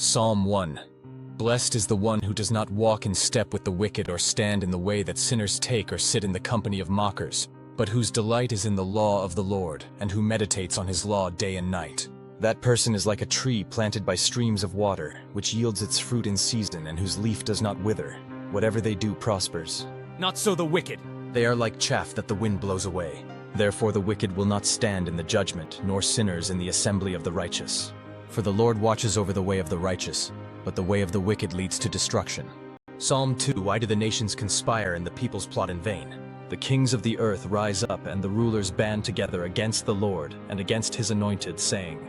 Psalm 1. Blessed is the one who does not walk in step with the wicked or stand in the way that sinners take or sit in the company of mockers, but whose delight is in the law of the Lord, and who meditates on his law day and night. That person is like a tree planted by streams of water, which yields its fruit in season and whose leaf does not wither. Whatever they do prospers. Not so the wicked. They are like chaff that the wind blows away. Therefore the wicked will not stand in the judgment, nor sinners in the assembly of the righteous. For the Lord watches over the way of the righteous, but the way of the wicked leads to destruction. Psalm 2. Why do the nations conspire and the peoples plot in vain? The kings of the earth rise up and the rulers band together against the Lord and against his anointed, saying,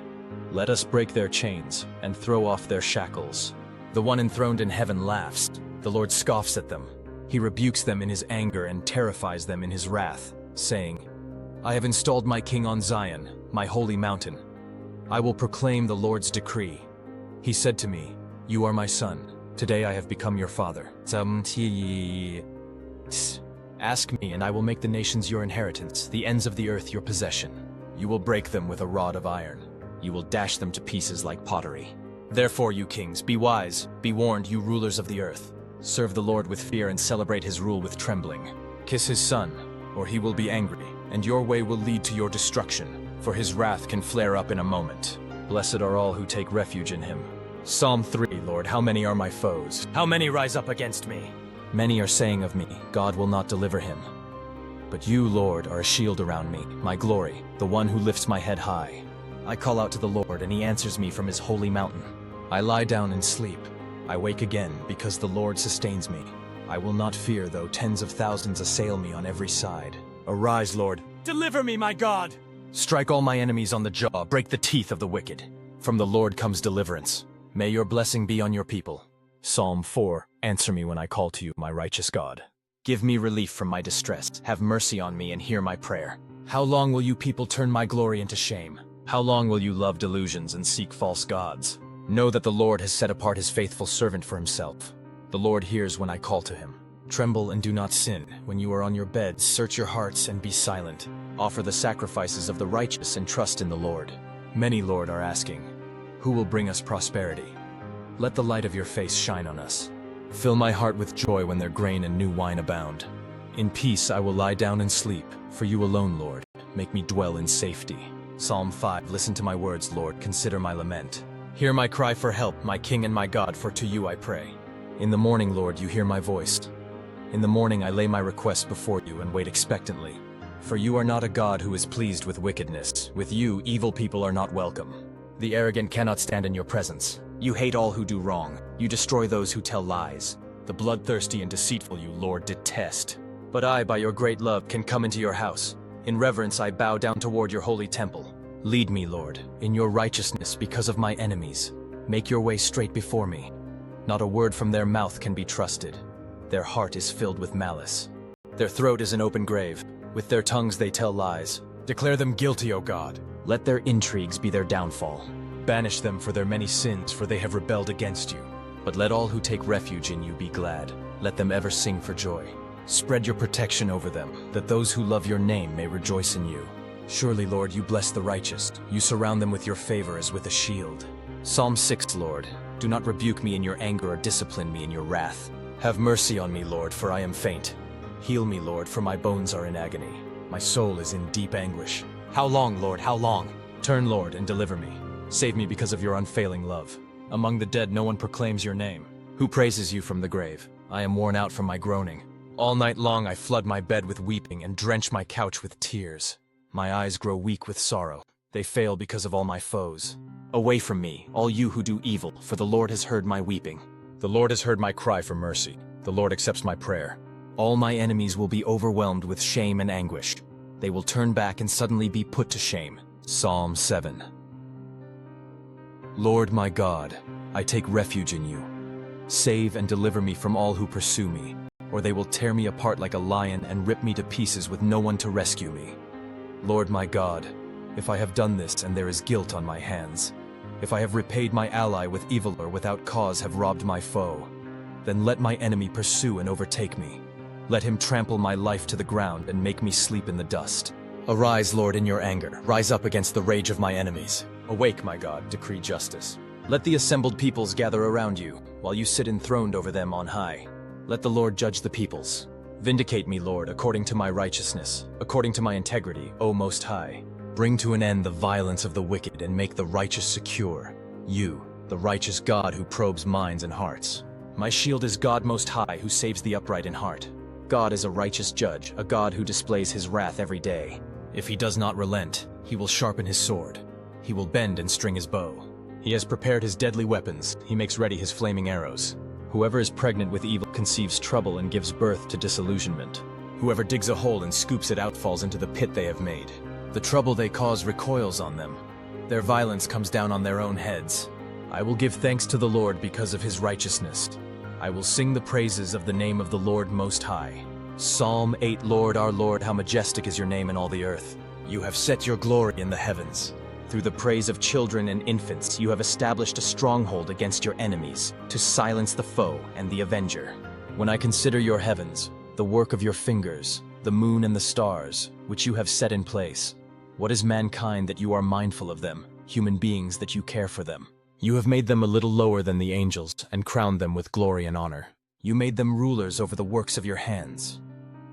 Let us break their chains and throw off their shackles. The one enthroned in heaven laughs. The Lord scoffs at them. He rebukes them in his anger and terrifies them in his wrath, saying, I have installed my king on Zion, my holy mountain. I will proclaim the Lord's decree. He said to me, You are my son. Today I have become your father. Ask me, and I will make the nations your inheritance, the ends of the earth your possession. You will break them with a rod of iron. You will dash them to pieces like pottery. Therefore, you kings, be wise, be warned, you rulers of the earth. Serve the Lord with fear and celebrate his rule with trembling. Kiss his son, or he will be angry, and your way will lead to your destruction, for his wrath can flare up in a moment. Blessed are all who take refuge in him. Psalm 3. Lord, how many are my foes? How many rise up against me? Many are saying of me, God will not deliver him. But you, Lord, are a shield around me, my glory, the one who lifts my head high. I call out to the Lord, and he answers me from his holy mountain. I lie down and sleep. I wake again, because the Lord sustains me. I will not fear, though tens of thousands assail me on every side. Arise, Lord. Deliver me, my God! Strike all my enemies on the jaw, break the teeth of the wicked. From the Lord comes deliverance. May your blessing be on your people. Psalm 4. Answer me when I call to you, my righteous God. Give me relief from my distress. Have mercy on me and hear my prayer. How long will you people turn my glory into shame? How long will you love delusions and seek false gods? Know that the Lord has set apart his faithful servant for himself. The Lord hears when I call to him. Tremble and do not sin. When you are on your beds, search your hearts and be silent. Offer the sacrifices of the righteous and trust in the Lord. Many, Lord, are asking, Who will bring us prosperity? Let the light of your face shine on us. Fill my heart with joy when their grain and new wine abound. In peace I will lie down and sleep, for you alone, Lord, make me dwell in safety. Psalm 5. Listen to my words, Lord, consider my lament. Hear my cry for help, my King and my God, for to you I pray. In the morning, Lord, you hear my voice. In the morning I lay my request before you and wait expectantly. For you are not a God who is pleased with wickedness. With you, evil people are not welcome. The arrogant cannot stand in your presence. You hate all who do wrong. You destroy those who tell lies. The bloodthirsty and deceitful you, Lord, detest. But I, by your great love, can come into your house. In reverence I bow down toward your holy temple. Lead me, Lord, in your righteousness because of my enemies. Make your way straight before me. Not a word from their mouth can be trusted. Their heart is filled with malice. Their throat is an open grave. With their tongues they tell lies. Declare them guilty, O God. Let their intrigues be their downfall. Banish them for their many sins, for they have rebelled against you. But let all who take refuge in you be glad. Let them ever sing for joy. Spread your protection over them, that those who love your name may rejoice in you. Surely, Lord, you bless the righteous. You surround them with your favor as with a shield. Psalm 6. Lord, do not rebuke me in your anger or discipline me in your wrath. Have mercy on me, Lord, for I am faint. Heal me, Lord, for my bones are in agony. My soul is in deep anguish. How long, Lord, how long? Turn, Lord, and deliver me. Save me because of your unfailing love. Among the dead no one proclaims your name. Who praises you from the grave? I am worn out from my groaning. All night long I flood my bed with weeping and drench my couch with tears. My eyes grow weak with sorrow. They fail because of all my foes. Away from me, all you who do evil, for the Lord has heard my weeping. The Lord has heard my cry for mercy. The Lord accepts my prayer. All my enemies will be overwhelmed with shame and anguish. They will turn back and suddenly be put to shame. Psalm 7. Lord my God, I take refuge in you. Save and deliver me from all who pursue me, or they will tear me apart like a lion and rip me to pieces with no one to rescue me. Lord my God, if I have done this and there is guilt on my hands, if I have repaid my ally with evil or without cause have robbed my foe, then let my enemy pursue and overtake me. Let him trample my life to the ground and make me sleep in the dust. Arise, Lord, in your anger. Rise up against the rage of my enemies. Awake, my God, decree justice. Let the assembled peoples gather around you, while you sit enthroned over them on high. Let the Lord judge the peoples. Vindicate me, Lord, according to my righteousness, according to my integrity, O Most High. Bring to an end the violence of the wicked and make the righteous secure. You, the righteous God who probes minds and hearts. My shield is God Most High, who saves the upright in heart. God is a righteous judge, a God who displays his wrath every day. If he does not relent, he will sharpen his sword. He will bend and string his bow. He has prepared his deadly weapons. He makes ready his flaming arrows. Whoever is pregnant with evil conceives trouble and gives birth to disillusionment. Whoever digs a hole and scoops it out falls into the pit they have made. The trouble they cause recoils on them. Their violence comes down on their own heads. I will give thanks to the Lord because of his righteousness. I will sing the praises of the name of the Lord Most High. Psalm 8. Lord, our Lord, how majestic is your name in all the earth. You have set your glory in the heavens. Through the praise of children and infants, you have established a stronghold against your enemies, to silence the foe and the avenger. When I consider your heavens, the work of your fingers, the moon and the stars, which you have set in place, what is mankind that you are mindful of them, human beings that you care for them? You have made them a little lower than the angels and crowned them with glory and honor. You made them rulers over the works of your hands.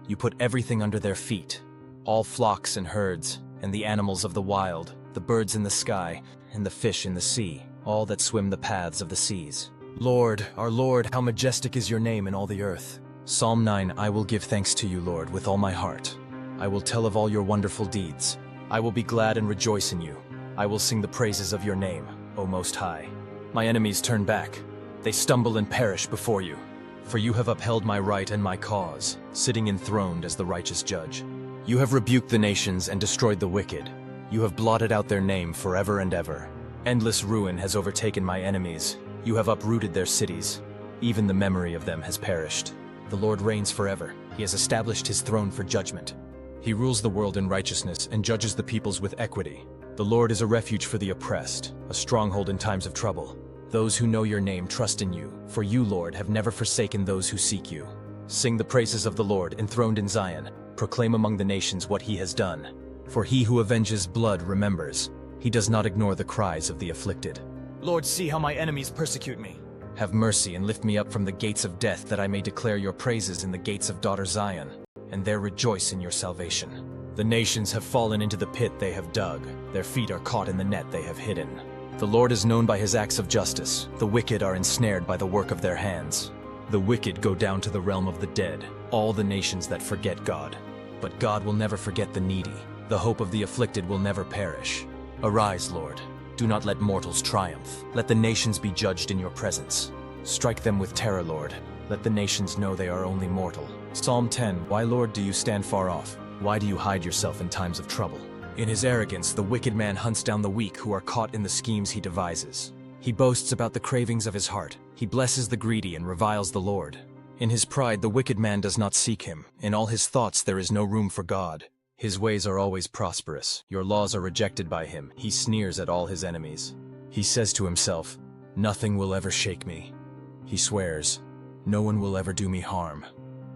You put everything under their feet, all flocks and herds, and the animals of the wild, the birds in the sky, and the fish in the sea, all that swim the paths of the seas. Lord, our Lord, how majestic is your name in all the earth. Psalm 9. I will give thanks to you, Lord, with all my heart. I will tell of all your wonderful deeds. I will be glad and rejoice in you. I will sing the praises of your name, O Most High. My enemies turn back. They stumble and perish before you. For you have upheld my right and my cause, sitting enthroned as the righteous judge. You have rebuked the nations and destroyed the wicked. You have blotted out their name forever and ever. Endless ruin has overtaken my enemies. You have uprooted their cities. Even the memory of them has perished. The Lord reigns forever. He has established his throne for judgment. He rules the world in righteousness and judges the peoples with equity. The Lord is a refuge for the oppressed, a stronghold in times of trouble. Those who know your name trust in you, for you, Lord, have never forsaken those who seek you. Sing the praises of the Lord, enthroned in Zion. Proclaim among the nations what he has done. For he who avenges blood remembers. He does not ignore the cries of the afflicted. Lord, see how my enemies persecute me. Have mercy and lift me up from the gates of death, that I may declare your praises in the gates of daughter Zion, and there rejoice in your salvation. The nations have fallen into the pit they have dug. Their feet are caught in the net they have hidden. The Lord is known by his acts of justice. The wicked are ensnared by the work of their hands. The wicked go down to the realm of the dead, all the nations that forget God. But God will never forget the needy. The hope of the afflicted will never perish. Arise, Lord. Do not let mortals triumph. Let the nations be judged in your presence. Strike them with terror, Lord. Let the nations know they are only mortal. Psalm 10. Why, Lord, do you stand far off? Why do you hide yourself in times of trouble? In his arrogance, the wicked man hunts down the weak who are caught in the schemes he devises. He boasts about the cravings of his heart. He blesses the greedy and reviles the Lord. In his pride, the wicked man does not seek him. In all his thoughts, there is no room for God. His ways are always prosperous. Your laws are rejected by him. He sneers at all his enemies. He says to himself, nothing will ever shake me. He swears, no one will ever do me harm.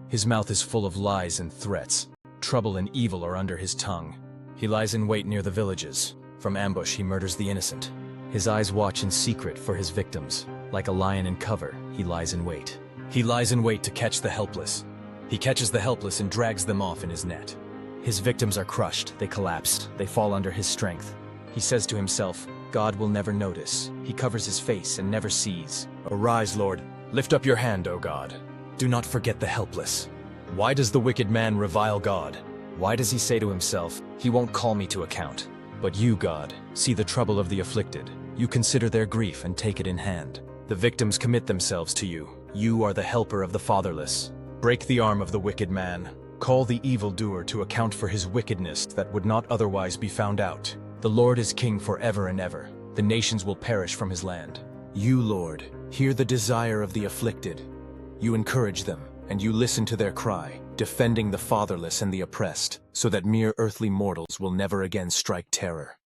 His mouth is full of lies and threats. Trouble and evil are under his tongue. He lies in wait near the villages. From ambush he murders the innocent. His eyes watch in secret for his victims. Like a lion in cover, he lies in wait. He lies in wait to catch the helpless. He catches the helpless and drags them off in his net. His victims are crushed, they collapse, they fall under his strength. He says to himself, God will never notice. He covers his face and never sees. Arise, Lord. Lift up your hand, O God. Do not forget the helpless. Why does the wicked man revile God? Why does he say to himself, he won't call me to account? But you, God, see the trouble of the afflicted. You consider their grief and take it in hand. The victims commit themselves to you. You are the helper of the fatherless. Break the arm of the wicked man. Call the evildoer to account for his wickedness that would not otherwise be found out. The Lord is king forever and ever. The nations will perish from his land. You, Lord, hear the desire of the afflicted. You encourage them, and you listen to their cry, defending the fatherless and the oppressed, so that mere earthly mortals will never again strike terror.